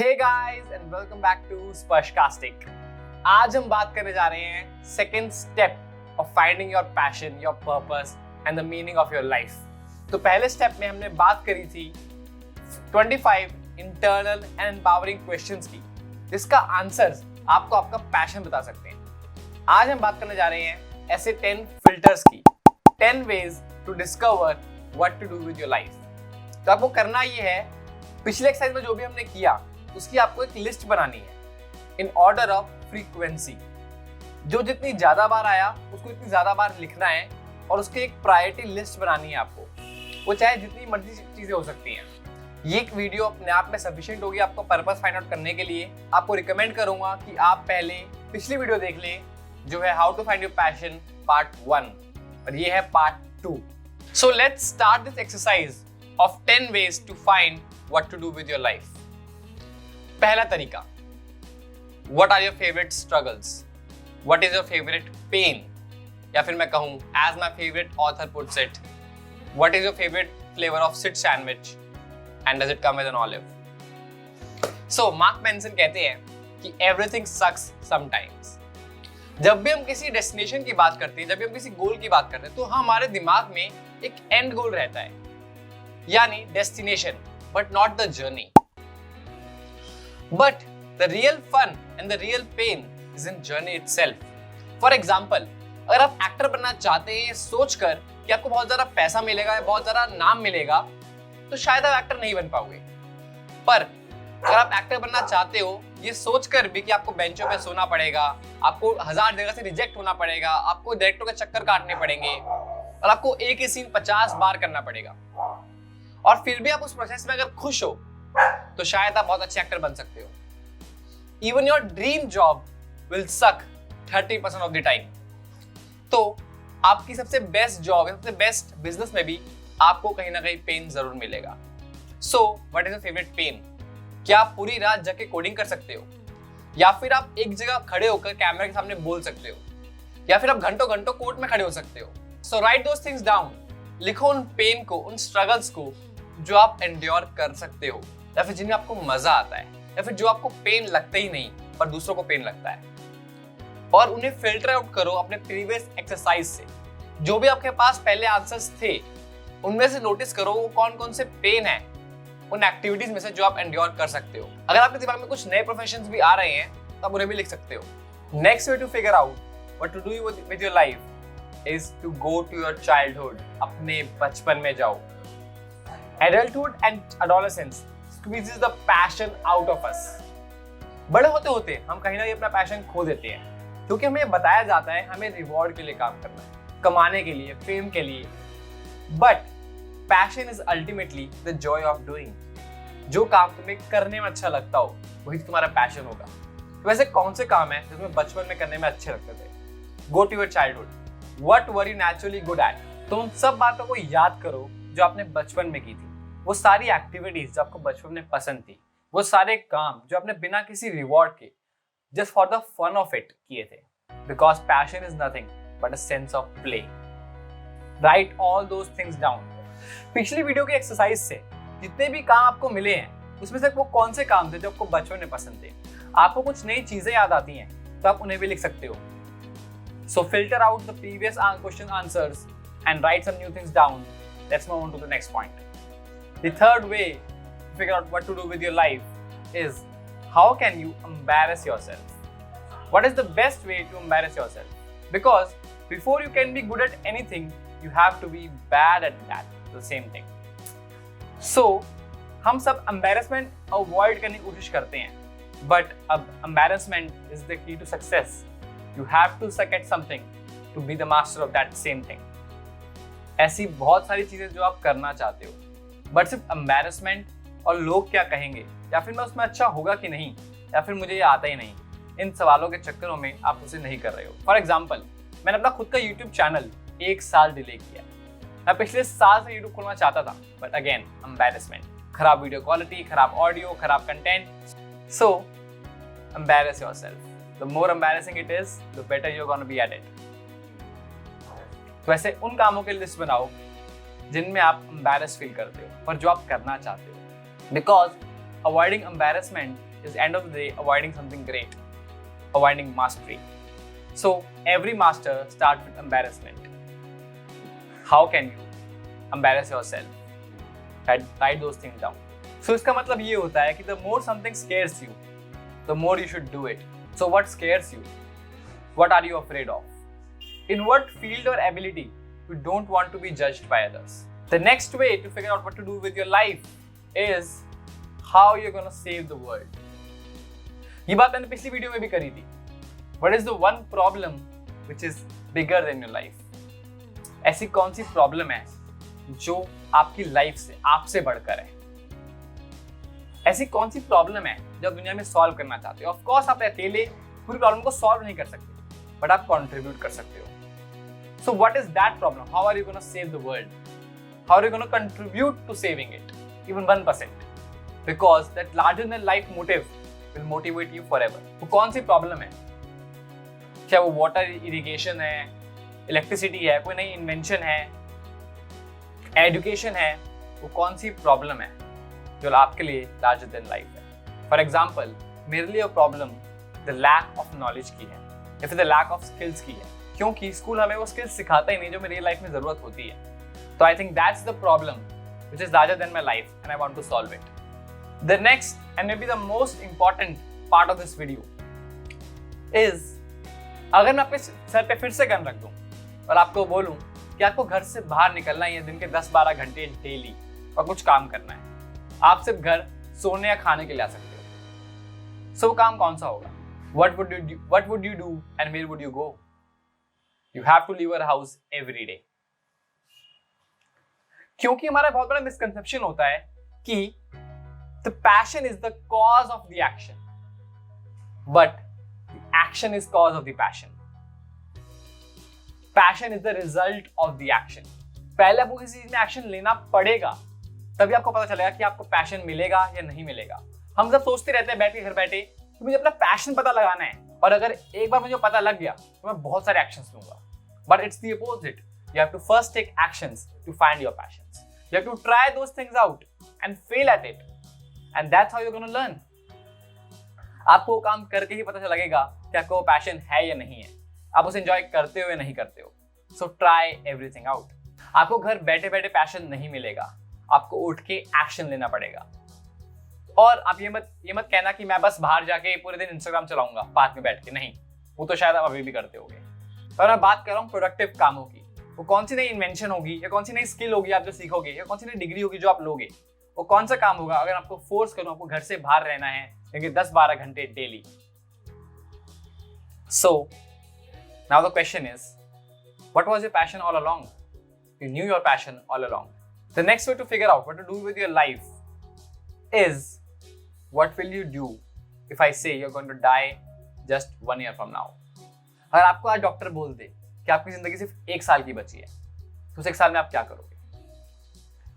Hey guys and welcome back to Sparshcastic। आज हम बात करने जा रहे हैं second step of finding your passion, your purpose and the meaning of your life. तो पहले स्टेप में हमने बात करी थी 25 इंटरनल एंड एम्पावरिंग क्वेश्चंस की, जिसका आंसर्स आपको आपका पैशन बता सकते हैं। आज हम बात करने जा रहे हैं ऐसे 10 फिल्टर्स की, 10 ways to discover what to do with your life। तो आपको करना ये है, पिछले एक्सरसाइज में जो भी हमने किया उसकी आपको एक लिस्ट बनानी है इन ऑर्डर ऑफ फ्रीक्वेंसी। जो जितनी ज्यादा बार आया उसको इतनी ज्यादा बार लिखना है और उसकी एक प्रायोरिटी लिस्ट बनानी है आपको। वो चाहे जितनी मर्जी चीजें हो सकती हैं। ये एक वीडियो अपने आप में सफिशिएंट होगी आपको पर्पस फाइंड आउट करने के लिए। आपको रिकमेंड करूंगा कि आप पहले पिछली वीडियो देख लें, जो है how to find your passion part 1 और ये है part 2। So let's start this exercise of 10 ways to find what to do with your life। पहला तरीका, what are your favorite struggles? What is your favorite pain? या फिर मैं कहूं, as my favorite author puts it, what is your favorite flavor of sit sandwich? And does it come with an olive? So Mark Manson कहते हैं कि everything sucks sometimes। जब भी हम किसी डेस्टिनेशन की बात करते हैं, जब भी हम किसी गोल की बात करते हैं, तो हमारे दिमाग में एक एंड गोल रहता है, यानी destination, but not the journey। But the real fun and the real pain is in journey itself। For example, अगर आप एक्टर बनना चाहते हैं सोचकर कि आपको बहुत ज्यादा पैसा मिलेगा या बहुत ज्यादा नाम मिलेगा, तो शायद आप एक्टर नहीं बन पाओगे। पर अगर आप एक्टर बनना चाहते हो ये सोचकर भी कि आपको बेंचों पे सोना पड़ेगा, आपको 1000 जगह से रिजेक्ट होना पड़ेगा, आपको डायरेक्टर के चक्कर काटने पड़ेंगे और आपको एक ही सीन 50 बार करना पड़ेगा, और फिर भी आप उस प्रोसेस में अगर खुश हो तो शायद आप बहुत अच्छे एक्टर बन सकते हो। Even your dream job will suck 30% of the time। तो आपकी सबसे बेस्ट जॉब, सबसे बेस्ट बिजनेस में भी आपको कहीं ना कहीं पेन जरूर मिलेगा। So what is your favorite pain? क्या आप पूरी रात जग के कोडिंग कर सकते हो, या फिर आप एक जगह खड़े होकर कैमरे के सामने बोल सकते हो, या फिर आप घंटों घंटों कोर्ट में खड़े हो सकते हो। So write those things down। लिखो उन पेन को, उन स्ट्रगल्स को जो आप एंड्योर कर सकते हो, या फिर जिन्हें आपको मजा आता है, या फिर जो आपको पेन लगता ही नहीं पर दूसरों को पेन लगता है, और उन्हें फिल्टर आउट करो अपने प्रीवियस एक्सरसाइज से। जो भी आपके पास पहले आंसर्स थे उनमें से नोटिस करो वो कौन कौन से पेन है उन एक्टिविटीज में से जो आप एंड्योर कर सकते हो। अगर आपके दिमाग में कुछ नए प्रोफेशंस भी आ रहे हैं तो आप उन्हें भी लिख सकते हो। Next way to figure out what to do with your life is to go to your childhood. अपने बचपन में जाओ। Adulthood and adolescence squeezes the passion out of us। बड़े होते होते हम कहीं ना कहीं अपना पैशन खो देते हैं, क्योंकि हमें बताया जाता है हमें रिवॉर्ड के लिए काम करना है, कमाने के लिए, फेम के लिए। But passion is ultimately the Joy of doing. जो काम तुम्हें करने में अच्छा लगता हो वही तुम्हारा पैशन होगा। तो वैसे कौन से काम है जो तुम्हें बचपन में करने में अच्छे लगते थे? Go to your childhood. What were you naturally good at? तो उन सब बातों को याद करो जो आपने बचपन में की थी। वो सारी एक्टिविटीज जो आपको बचपन में पसंद थी, वो सारे काम जो आपने बिना किसी रिवॉर्ड के just for the fun of it किए थे। Because passion is nothing but a sense of play. Write all those things down. पिछली वीडियो के एक्सरसाइज से जितने भी काम आपको मिले हैं उसमें से वो कौन से काम थे जो आपको बचपन में पसंद थे। आपको कुछ नई चीजें याद आती हैं तो आप उन्हें भी लिख सकते हो। So filter out the previous question answers and write some new things down. Let's move on to the next point. The third way to figure out what to do with your life is how can you embarrass yourself? What is the best way to embarrass yourself? Because before you can be good at anything, you have to be bad at that, the same thing. So, हम सब embarrassment avoid करने की कोशिश करते हैं, but अब embarrassment is the key to success. You have to suck at something to be the master of that same thing. ऐसी बहुत सारी चीजें जो आप करना चाहते हो, बट सिर्फ एम्बैरेसमेंट और लोग क्या कहेंगे, या फिर मैं उसमें अच्छा होगा कि नहीं, या फिर मुझे ये आता ही नहीं, इन सवालों के चक्करों में आप उसे नहीं कर रहे हो। फॉर एग्जाम्पल, मैंने अपना खुद का यूट्यूब चैनल 1 साल डिले किया। मैं पिछले साल से यूट्यूब खोलना चाहता था, बट अगेन एम्बैरेसमेंट, खराब वीडियो क्वालिटी, खराब ऑडियो, खराब content. So embarrass yourself. The more embarrassing it is the better you are gonna be at it. तो ऐसे उन कामों की लिस्ट बनाओ जिनमें आप एम्बैरेस फील करते हो और जो आप करना चाहते हो। Because avoiding embarrassment is end of the day avoiding something great, avoiding mastery. So every master starts with embarrassment. How can you embarrass yourself? Write those things down. So इसका मतलब ये होता है कि the more something scares you, the more you should do it. So what scares you? What are you afraid of? In what field or ability you don't want to be judged by others? The next way to figure out what to do with your life is how you're going to save the world. ये बात मैंने पिछली video में भी करी थी. What is the one problem which is bigger than your life? ऐसी कौन सी प्रॉब्लम है जो आपकी लाइफ से, आपसे बढ़कर है? ऐसी कौन सी प्रॉब्लम है जो आप दुनिया में सॉल्व करना चाहते हो? ऑफ कोर्स आप अकेले पूरी प्रॉब्लम को सॉल्व नहीं कर सकते, बट आप कंट्रीब्यूट कर सकते हो. So what is that problem? How are you gonna save the world? How are you gonna contribute to saving it, even 1%? Because that larger than life motive will motivate you forever. वो कौन सी problem है? क्या वो water irrigation है, electricity है, कोई नई invention है, एजुकेशन है? वो कौन सी प्रॉब्लम है जो आपके लिए लार्जर देन लाइफ है? फॉर एग्जाम्पल, मेरे लिए problem the lack of knowledge की है या फिर द लैक ऑफ स्किल्स की है, क्योंकि स्कूल हमें वो स्किल्स सिखाता ही नहीं जो मेरी लाइफ में जरूरत होती है. तो I think that's the problem which is larger than my life and I want to solve it. The next and maybe the most important part of this video is, अगर मैं अपने sir पे फिर से gun रख दूं और आपको बोलूं कि आपको घर से बाहर निकलना है दिन के 10-12 घंटे डेली और कुछ काम करना है, आप सिर्फ घर सोने या खाने के लिए आ सकते हो. सो काम कौन सा होगा? What would you do and where would you go? You have to leave your house every day. क्योंकि हमारा बहुत बड़ा मिसकंसेप्शन होता है कि the passion is the cause of the action, but the action is cause of the passion. Passion is the result of the action. पहले आपको किसी चीज में एक्शन लेना पड़ेगा, तभी आपको पता चलेगा कि आपको पैशन मिलेगा या नहीं मिलेगा. हम सब सोचते रहते हैं बैठ के घर बैठे कि मुझे अपना पैशन पता लगाना है, और अगर एक बार मुझे पता लग गया तो मैं बहुत सारे एक्शंस लूंगा. But it's the opposite. You have to first take actions to find your passions. You have to try those things out and fail at it, and that's how you are gonna learn. आपको वो काम करके ही पता लगेगा कि आपको वो passion है या नहीं है, आप उसे एंजॉय करते हो या नहीं करते हो. So try everything out. आपको घर बैठे बैठे पैशन नहीं मिलेगा, आपको उठ के एक्शन लेना पड़ेगा. और आप ये मत कहना कि मैं बस बाहर जाके पूरे दिन इंस्टाग्राम चलाऊंगा पार्क में बैठ के. नहीं, वो तो शायद आप अभी भी करते होगे. पर मैं बात कर रहा हूँ प्रोडक्टिव कामों की. वो कौन सी नई इन्वेंशन होगी या कौन सी नई स्किल होगी आप जो सीखोगे, या कौन सी नई डिग्री होगी जो आप लोगे? वो कौन सा काम होगा अगर आपको फोर्स करूँ आपको घर से बाहर रहना है क्योंकि 10-12 घंटे daily? So now the question is, what was your passion all along? You knew your passion all along. The next way to figure out what to do with your life is, what will you do if I say you're going to die just 1 year from now? अगर आपको आज doctor बोल दे कि आपकी जिंदगी सिर्फ 1 साल की बची है, तो उस 1 साल में आप क्या करोगे?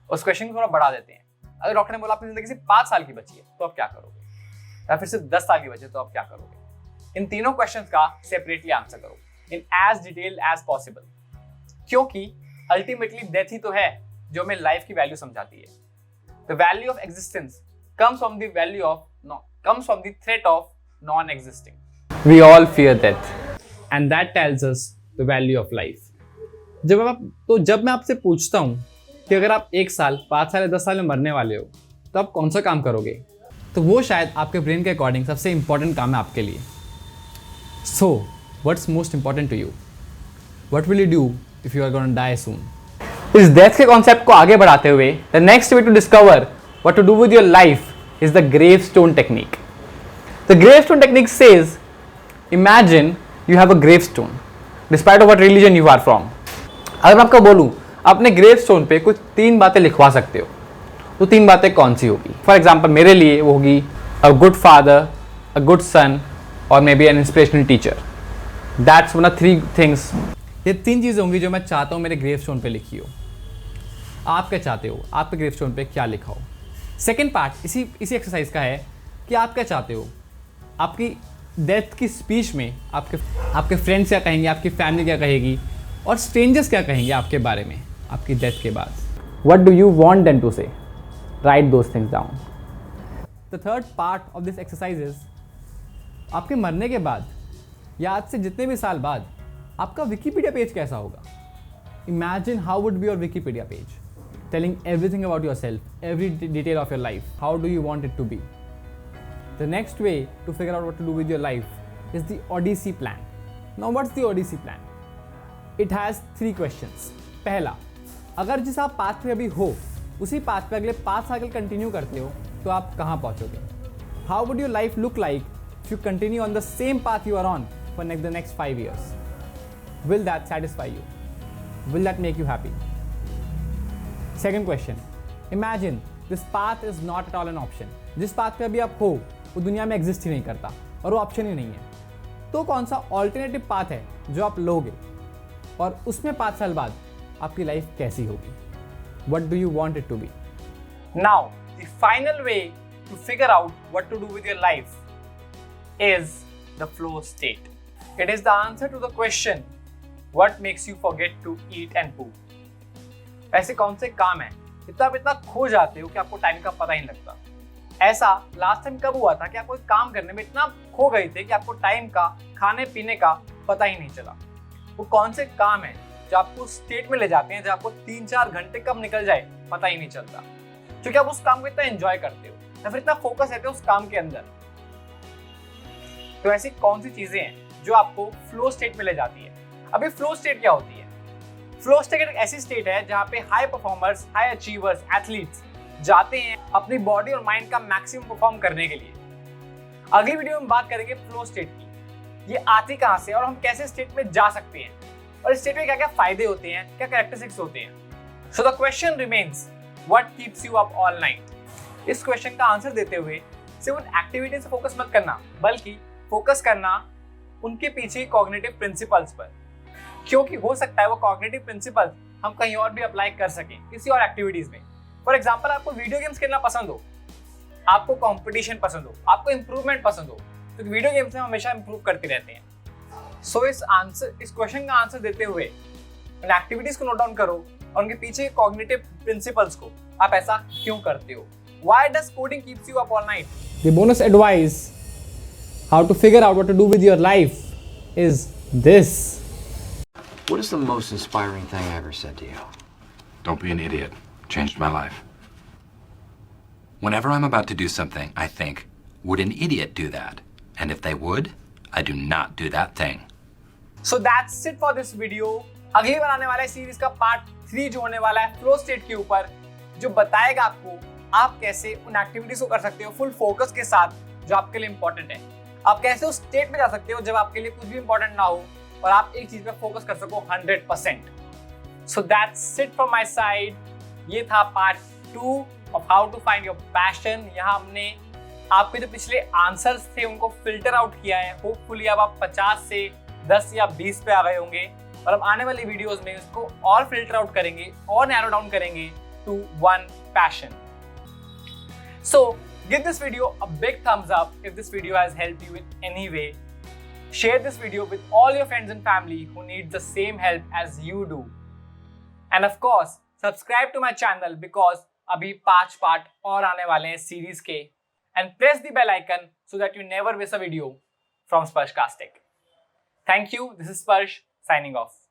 उस क्वेश्चन को थोड़ा बढ़ा देते हैं. अगर डॉक्टर ने बोला आपकी जिंदगी सिर्फ 5 साल की बची है, तो आप क्या करोगे? या फिर सिर्फ 10 साल की बची है, तो आप क्या करोगे? इन तीनों क्वेश्चंस का सेपरेटली आंसर करो इन एज डिटेल एज पॉसिबल, क्योंकि अल्टीमेटली डेथ ही तो है जो हमें लाइफ की वैल्यू समझाती है. The value of existence comes from the threat of non-existing. We all fear death, and that tells us the value of life. जब मैं आपसे पूछता हूँ कि अगर आप 1 साल, 5 साल या 10 साल में मरने वाले हो, तो आप कौन सा काम करोगे? तो वो शायद आपके ब्रेन के अकॉर्डिंग सबसे इंपॉर्टेंट काम है आपके लिए. So, what's most important to you? What will you do if you are going to die soon? इस डेथ के कॉन्सेप्ट को आगे बढ़ाते हुए, the next way to discover what to do with your life is the gravestone technique. The gravestone technique says, imagine you have a gravestone, despite of what religion you are from. अगर मैं आपको बोलूं अपने gravestone पे कुछ 3 बातें लिखवा सकते हो, तो 3 बातें कौन सी होगी? फॉर एग्जाम्पल मेरे लिए वो होगी a good father, a good son, or maybe an inspirational teacher. That's one of 3 things. ये 3 चीज़ें होंगी जो मैं चाहता हूँ मेरे ग्रेवस्टोन पे लिखी हो. आप क्या चाहते हो? आपके ग्रेवस्टोन पे क्या लिखा हो? सेकेंड पार्ट इसी एक्सरसाइज का है कि आप क्या चाहते हो आपकी डेथ की स्पीच में, आपके फ्रेंड्स क्या कहेंगे, आपकी फैमिली क्या कहेगी, और स्ट्रेंजर्स क्या कहेंगे आपके बारे में आपकी डेथ के बाद. What do you want them to say? Write those things down. The third part of this exercise is, आपके मरने के बाद या आज से जितने भी साल बाद आपका विकिपीडिया पेज कैसा होगा. Imagine how would be your Wikipedia page, telling everything about yourself, every detail of your life. How do you want it to be? The next way to figure out what to do with your life is the Odyssey plan. Now what's the Odyssey plan? It has 3 questions. पहला, अगर जिस आप path पे अभी हो उसी path पे अगले 5 साल कंटिन्यू करते हो तो आप कहाँ पहुँचोगे? How would your life look like if you continue on the same path you are on for the next 5 years? Will that satisfy you? Will that make you happy? Second question, imagine this path is not at all an option. जिस path पे अभी आप हो वो दुनिया में exist ही नहीं करता और वो ऑप्शन ही नहीं है. तो कौन सा ऑल्टरनेटिव पाथ है जो आप लोगे और उसमें 5 साल बाद आपकी लाइफ कैसी होगी? What do you want it to be? Now, the final way to figure out what to do with your life is the flow state. It is the answer to the question, what makes you forget to eat and poop? ऐसे कौन से काम हैं जितना आप इतना खो जाते हो कि आपको टाइम का पता ही नहीं लगता? ऐसा लास्ट टाइम कब हुआ था कि आप कोई काम करने में इतना खो गए थे कि आपको टाइम का, खाने पीने का पता ही नहीं चला? वो कौन से काम है जो आपको स्टेट में ले जाते हैं जब आपको 3-4 घंटे कब निकल जाए पता ही नहीं चलता, क्योंकि आप उस काम को इतना एंजॉय करते हो या फिर इतना फोकस रहते हो उस काम के अंदर? तो ऐसी कौन सी चीजें हैं जो आपको फ्लो स्टेट में ले जाती है? अभी फ्लो स्टेट क्या होती है? फ्लो स्टेट एक ऐसी स्टेट है जहां पे high performers, high achievers, athletes जाते हैं अपनी बॉडी और माइंड का मैक्सिमम परफॉर्म करने के लिए. अगली वीडियो में बात करेंगे फ्लो स्टेट की. ये आती कहां से और हम कैसे स्टेट में जा सकते हैं और इस स्टेट में क्या क्या फायदे होते हैं, क्या कैरेक्टरिस्टिक्स होते हैं. So the question remains, what keeps you up all night? इस क्वेश्चन का आंसर देते हुए सिर्फ उन एक्टिविटी से फोकस मत करना, बल्कि फोकस करना उनके पीछे कॉग्निटिव प्रिंसिपल्स पर, क्योंकि हो सकता है वो कॉग्निटिव प्रिंसिपल हम कहीं और भी अप्लाई कर सकें किसी और एक्टिविटीज में. फॉर एग्जांपल, आपको वीडियो गेम्स खेलना पसंद हो, आपको कंपटीशन पसंद हो, आपको इंप्रूवमेंट पसंद हो, तो वीडियो गेम्स में हमेशा इंप्रूव करते रहते हैं. सो इस क्वेश्चन का आंसर देते हुए इन एक्टिविटीज को नोट डाउन करो और उनके पीछे कॉग्निटिव प्रिंसिपल्स को, आप ऐसा क्यों करते हो? Why does coding keeps you up all night? The bonus advice how to figure out what to do with your life is this. What is the most inspiring thing I ever said to you? Don't be an idiot. Changed my life. Whenever I'm about to do something, I think, would an idiot do that? And if they would, I do not do that thing. So that's it for this video. अगली बार आने वाला है series का part 3 जो होने वाला है flow state के ऊपर, जो बताएगा आपको आप कैसे उन एक्टिविटीज को कर सकते हो फुल फोकस के साथ जो आपके लिए इंपॉर्टेंट है. आप कैसे उस स्टेट में जा सकते हो जब आपके लिए कुछ भी इंपॉर्टेंट ना हो और आप एक चीज पे फोकस कर सको 100%. So that's it from my side. ये था part 2 of how to find your passion. यहाँ हमने आपके जो पिछले आंसर्स थे उनको फिल्टर आउट किया है. होपफुली अब आप 50 से 10 या 20 पे आ गए होंगे और अब आने वाली वीडियोस में इसको और फिल्टर आउट करेंगे और नैरो डाउन करेंगे to one passion. So, give this video a big thumbs up if this video has helped you in any way. Share this video with all your friends and family who need the same help as you do. And of course, subscribe to my channel because abhi 5 part और आने वाले हैं series के. And press the bell icon so that you never miss a video from Sparshcastic. Thank you. This is Sparsh signing off.